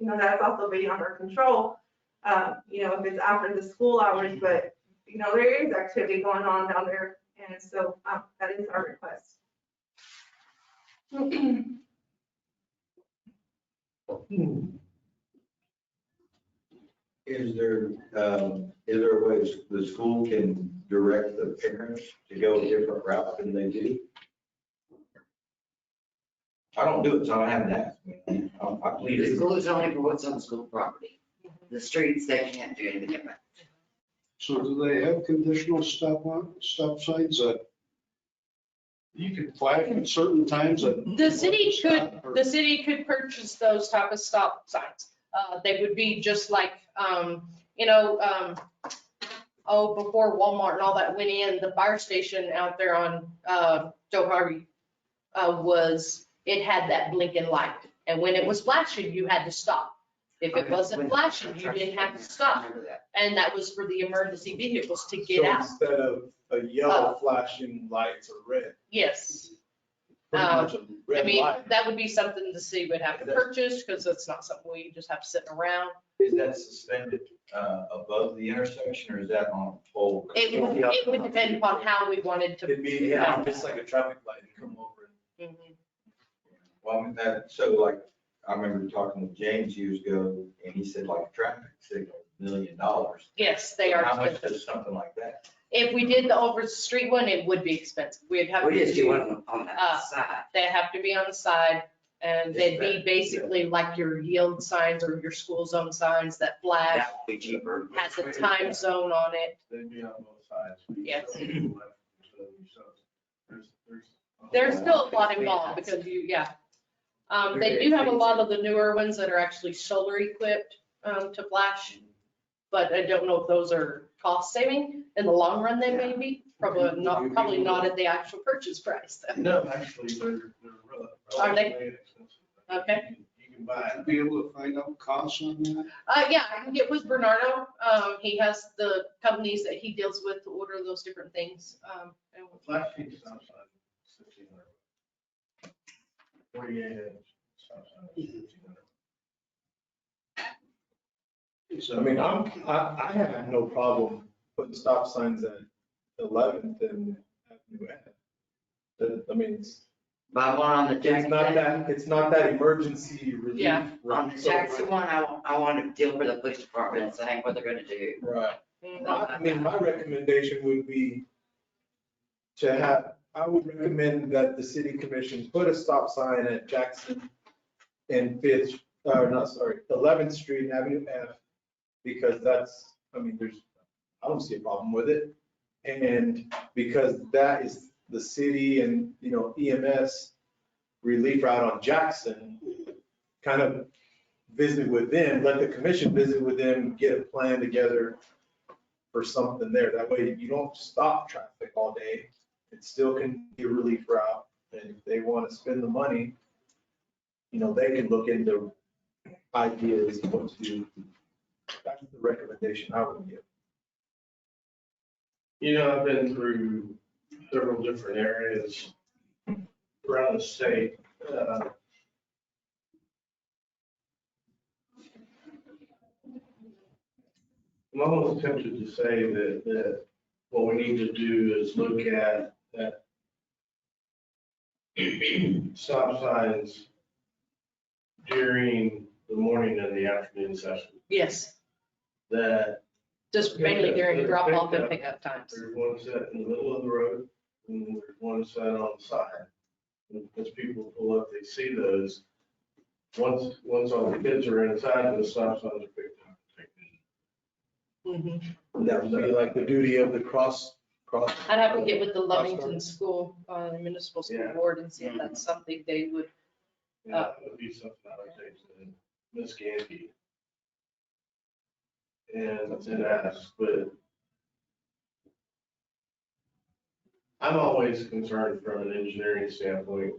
that's also beyond our control, if it's after the school hours, but, there is activity going on down there. And so that is our request. Is there a way the school can direct the parents to go a different route than they do? I don't do it, so I haven't asked. I plead The it. school is only for what's on school property. The streets, they can't do anything about. So do they have conditional stop signs that you can flash at certain times that? The city Stop or- could purchase those type of stop signs. They would be just like, before Walmart and all that went in, the fire station out there on Joe Harvey it had that blinking light. And when it was flashing, you had to stop. If it wasn't flashing, you didn't have to stop. And that was for the emergency vehicles to get So out. instead of a yellow flashing lights or red, Yes. pretty much a I red mean, light. that would be something the city would have to purchase, because it's not something we just have to sit around. Is that suspended above the intersection or is that on a pole? It would depend upon how we wanted to. It'd be just like a traffic light and come over. Mhm. Well, I mean, so like, I remember talking with James years ago and he said like a traffic signal, $1 million. Yes, they are How much expensive. does something like that? If we did the over the street one, it would be expensive. We'd have We just do to, one on that side. they have to be on the side, And they'd be basically like your yield signs or your school zone signs that flash, That would be cheaper. has a time zone on it. They'd be on both sides. Yes. There's There's still a lot involved because yeah. They do have a lot of the newer ones that are actually solar equipped, to flash. But I don't know if those are cost saving. In the long run, they may be, probably not at the actual purchase price though. No, actually, they're Are they? relatively inexpensive. Okay. You can buy it. Be able to find out costs on that? Yeah, I can get with Bernardo. He has the companies that he deals with to order those different things. And Flash sheet stop sign, 1,600. 48 inch stop sign, 1,500. I mean, I have no problem putting stop signs at 11th and Avenue F. I mean, Buy one on the Jackson. it's not that emergency relief. Yeah. On the Jackson one, I want to deal for the police department, saying what they're gonna do. Right. I mean, my recommendation would be I would recommend that the city commission put a stop sign at Jackson and 11th Street, Avenue F, because I don't see a problem with it. And because that is the city and, EMS relief route on Jackson, kind of visit with them, let the commission visit with them, get a plan together for something there. That way you don't stop traffic all day. It still can be a relief route. And if they want to spend the money, they can look into ideas of what to do. That's the recommendation I would give. I've been through several different areas around the state. I'm almost tempted to say that what we need to do is look at stop signs during the morning and the afternoon session. yes, That just mainly during drop off and pickup times. there's one set in the middle of the road and there's one set on the side. And as people pull up, they see those. Once all the kids are inside, the stop signs are picked up. That would be like the duty of the cross. I'd have to get with the Lovington School, Municipal School Yeah. Board and see if that's something they would, Yeah, that would be something I would take to Ms. Gandy. And ask, but I'm always concerned from an engineering standpoint,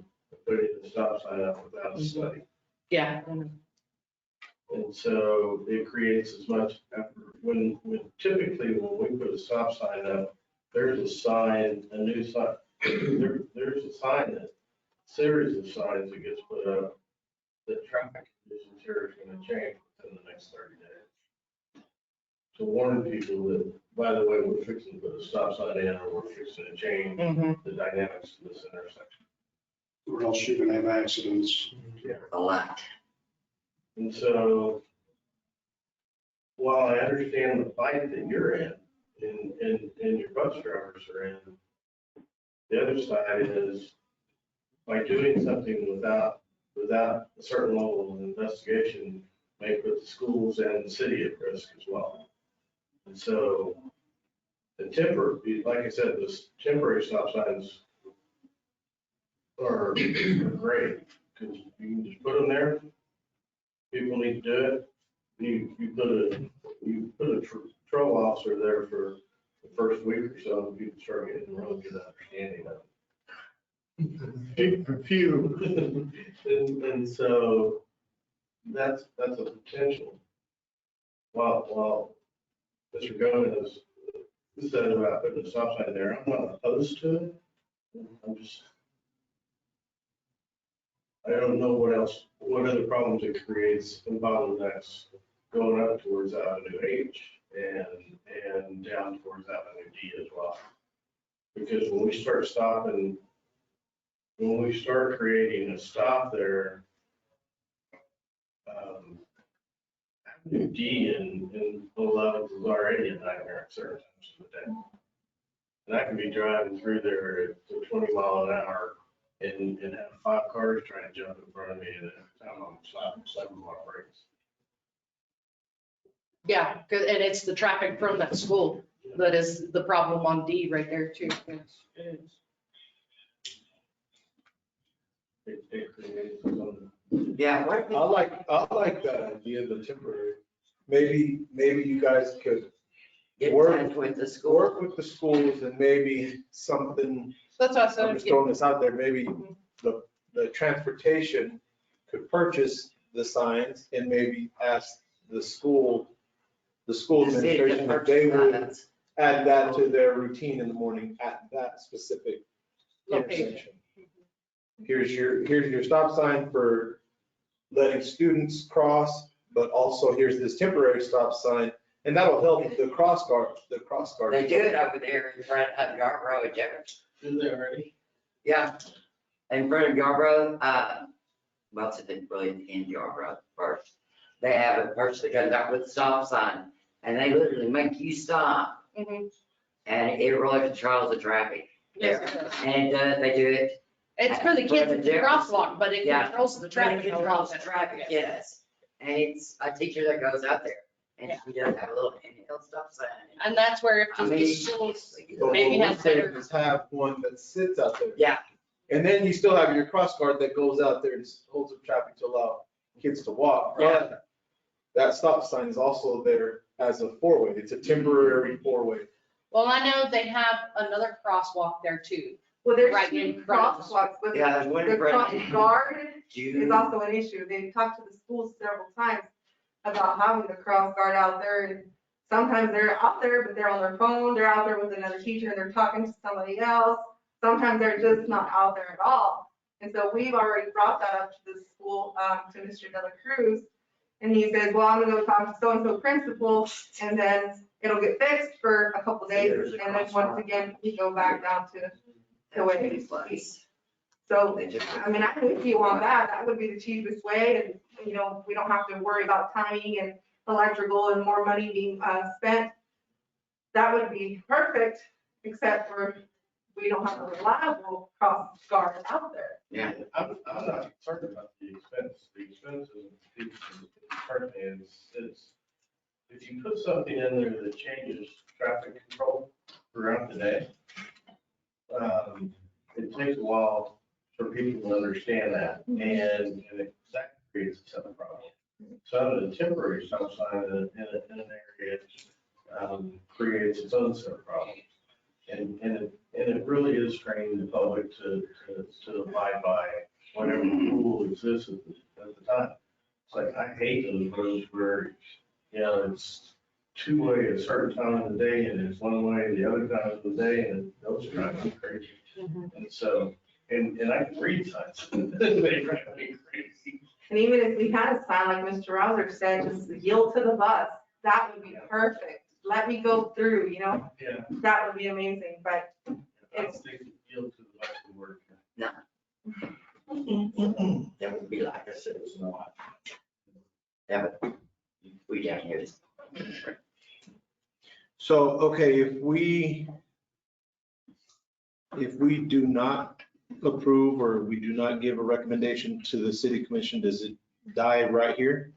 putting the stop sign up without a study. yeah. And so it creates as much effort. When typically when we put a stop sign up, there's a sign, a new sign, there's a series of signs that gets put up that traffic conditions here is going to change within the next 30 days. To warn people that, by the way, we're fixing to put a stop sign in or we're fixing to change the dynamics of this intersection. Or else you're gonna have accidents. A lot. And so, while I understand the fight that you're in, and your bus drivers are in, the other side is by doing something without a certain level of investigation, may put the schools and the city at risk as well. And so, like I said, those temporary stop signs are great, because you can just put them there. People need to do it. You put a patrol officer there for the first week or so, and people start getting a really good understanding of it. Few. And so that's a potential. While Mr. Gomez said about putting a stop sign there, I'm not opposed to it. I don't know what other problems it creates in bottlenecks going up towards Avenue H and down towards Avenue D as well. Because when we start creating a stop there, Avenue D and 11th is already a nightmare at certain times of the day. And I can be driving through there at 20 mile an hour and have 5 cars trying to jump in front of me and I'm slapping my brakes. Yeah, and it's the traffic from that school that is the problem on D right there too. Yes, it is. It creates some. Yeah, what, I like that idea of the temporary. Maybe you guys could get in work, touch with the school. work with the schools and maybe something, That's what I I'm said. just throwing this out there, maybe the transportation could purchase the signs and maybe ask the school The city administration can if they purchase would signs. add that to their routine in the morning at that specific Location. intersection. Here's your stop sign for letting students cross, but also here's this temporary stop sign, and that'll help the cross guard. They do it over there in front of Yarborough, Jefferson. Do they already? Yeah, in front of Yarborough, well, it's really in Yarborough first. They have a person that comes out with a stop sign, and they literally make you stop, Mhm. and it really controls the traffic. Yes, it does. And they do it. It's for the kids at the crosswalk, but it Yeah. controls the It traffic. controls the traffic, yes. And it's a teacher that goes out there, and she does have a little handheld stop sign. And that's where if I the mean, schools So maybe what have we're saying better. is have one that sits out there. Yeah, And then you still have your cross guard that goes out there and holds up traffic to allow kids to walk. Yeah. That stop sign is also there as a 4-way. It's a temporary 4-way. Well, I know they have another crosswalk there too. Well, there's Right two in front of the crosswalks, but yeah, there's one the in front cross of guard is June. also an issue. They've talked to the schools several times about having the cross guard out there. And sometimes they're out there, but they're on their phone. They're out there with another teacher and they're talking to somebody else. Sometimes they're just not out there at all. And so we've already brought that up to the school, to Mr. De La Cruz. And he says, well, I'm gonna go talk to so-and-so principal, and then it'll get fixed for a couple days. There's a And then once again, we go back down to the way it used to be. So, They just- I mean, I think if you want that, that would be the cheapest way, and, you know, we don't have to worry about timing and electrical and more money being spent. That would be perfect, except for we don't have a reliable cross guard out there. Yeah. I'm not concerned about the expense. The expense is certainly is if you put something in there that changes traffic control throughout the day, it takes a while for people to understand that, and that creates its own problem. So the temporary stop sign in an area creates its own set of problems. And it really is training the public to abide by whatever rule exists at the time. It's like, I hate those roads where, you know, it's 2-way at a certain time of the day and it's 1-way the other time of the day, and those drive me crazy. And so, and I can read signs. They drive me crazy. And even if we had a sign, like Mr. Rouser said, just yield to the bus, that would be perfect. Let me go through, you know, Yeah. that would be amazing, but I don't think yield to the bus would work. That would be like I said, it's not. Yeah, but we down here is. So, okay, if we do not approve or we do not give a recommendation to the city commission, does it die right here?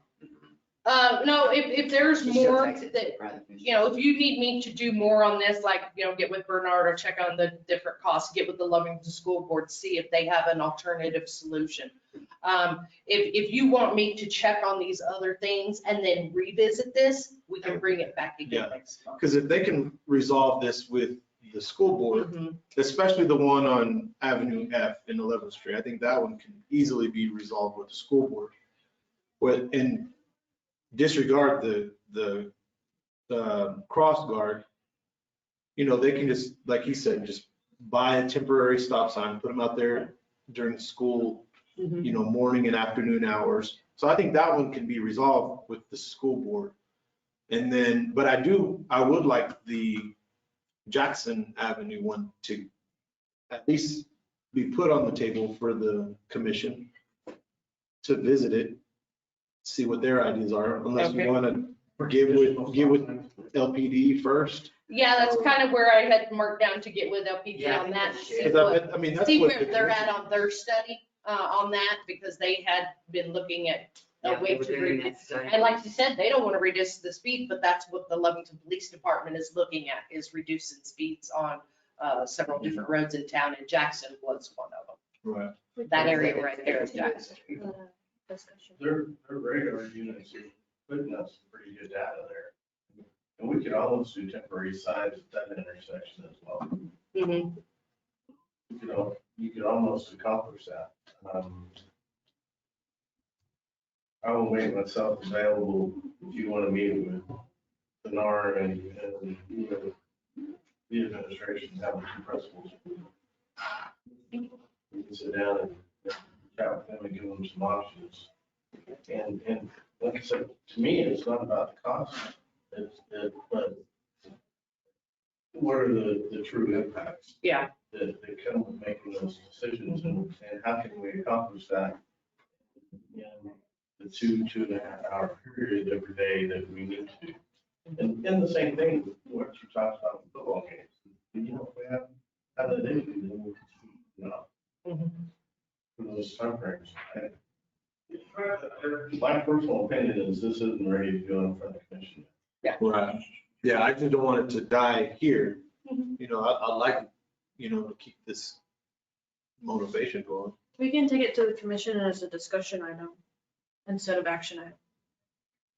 No, if there's more that, Right. you know, if you need me to do more on this, like, you know, get with Bernard or check on the different costs, get with the Lovington School Board, see if they have an alternative solution. If you want me to check on these other things and then revisit this, we can bring it back again Yeah. next month. Because if they can resolve this with the school board, Mhm. especially the one on Avenue F in 11th Street, I think that one can easily be resolved with the school board. And disregard the cross guard, you know, they can just, like he said, just buy a temporary stop sign, put them out there during school, Mhm. you know, morning and afternoon hours. So I think that one can be resolved with the school board. And then, but I would like the Jackson Avenue one to at least be put on the table for the commission to visit it, see what their ideas are, unless we Okay. want to Get with LPD first. Yeah, that's kind of where I had marked down to get with LPD Yeah, on that. See Because what- I mean, that's See what where the they're at commission- on their study, on that, because they had been looking at a Yeah, way they were to doing reduce. that study. And like you said, they don't want to reduce the speed, but that's what the Lovington Police Department is looking at, is reducing speeds on several different roads in town, and Jackson was one of them. Right. That area right there is Jackson. Discussion. Their radar units are putting us some pretty good data there. And we could almost do temporary signs at that intersection as well. Mhm. You could almost accomplish that. I will make myself available if you want to meet with the NAR and, you know, the administration, have the two principals. We can sit down and chat with them and give them some options. And like I said, to me, it's not about the cost. But what are the true impacts Yeah, that come with making those decisions, and how can we accomplish that in the 2.5 hour period every day that we need to? And the same thing, with what you talked about with football games. You know, if we have that issue, then we can, you know, Mhm. for those timeframes. My personal opinion is this isn't ready to go in front of the commission. Right. Yeah, I just don't want it to die here. Mhm. You know, I'd like, you know, to keep this motivation going. We can take it to the commission as a discussion item instead of action item.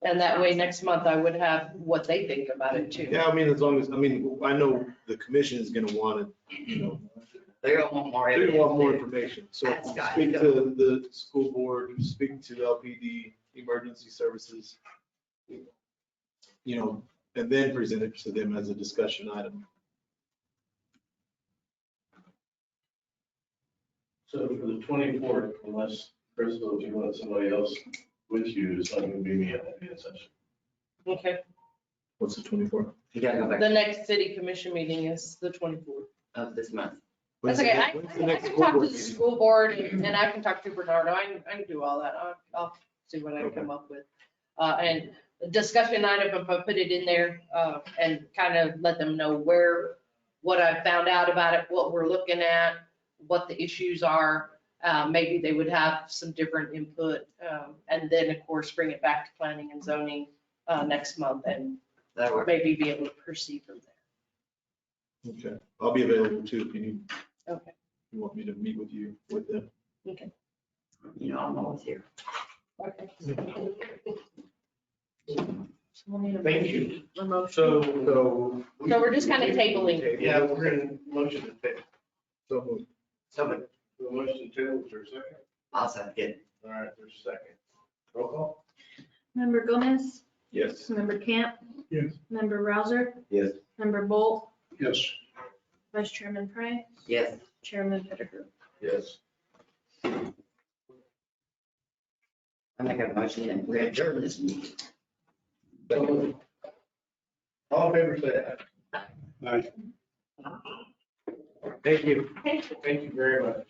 And that way, next month, I would have what they think about it too. Yeah, I mean, as long as, I mean, I know the commission is gonna want to, you know, They're gonna want more they evidence. want more information. So That's got speak it. to the school board, speak to LPD, emergency services, you know, and then present it to them as a discussion item. So for the 24th, unless, Crystal, if you want somebody else with you, it's not gonna be me at that session. Okay, What's the 24th? You gotta go the back next city commission meeting is the 24th. of this month. That's okay, I can talk to the school board and I can talk to Bernardo, I can do all that, I'll see what I can come up with. And the discussion item, if I put it in there, and kind of let them know what I found out about it, what we're looking at, what the issues are. Maybe they would have some different input, and then, of course, bring it back to planning and zoning next month and That works. maybe be able to proceed from there. Okay, I'll be available too if you need, Okay. you want me to meet with you, with them. Okay. You know, I'm always here. Okay. We'll need a Thank you. motion. So. So. So we're just kind of tabling. Yeah, we're in motion to table. So, Somebody, The motion to table, is there a second? I'll second it. All right, there's a second. Roll call? Member Gomez, yes. member Camp. Yes. Member Rouser, Yes. member Bolt, Yes. Vice Chairman Price, Yes. Chairman Pettigrew. Yes. I make a motion and we adjourn this meeting. So, all in favor, say aye. Aye. Thank you. Thank you very much.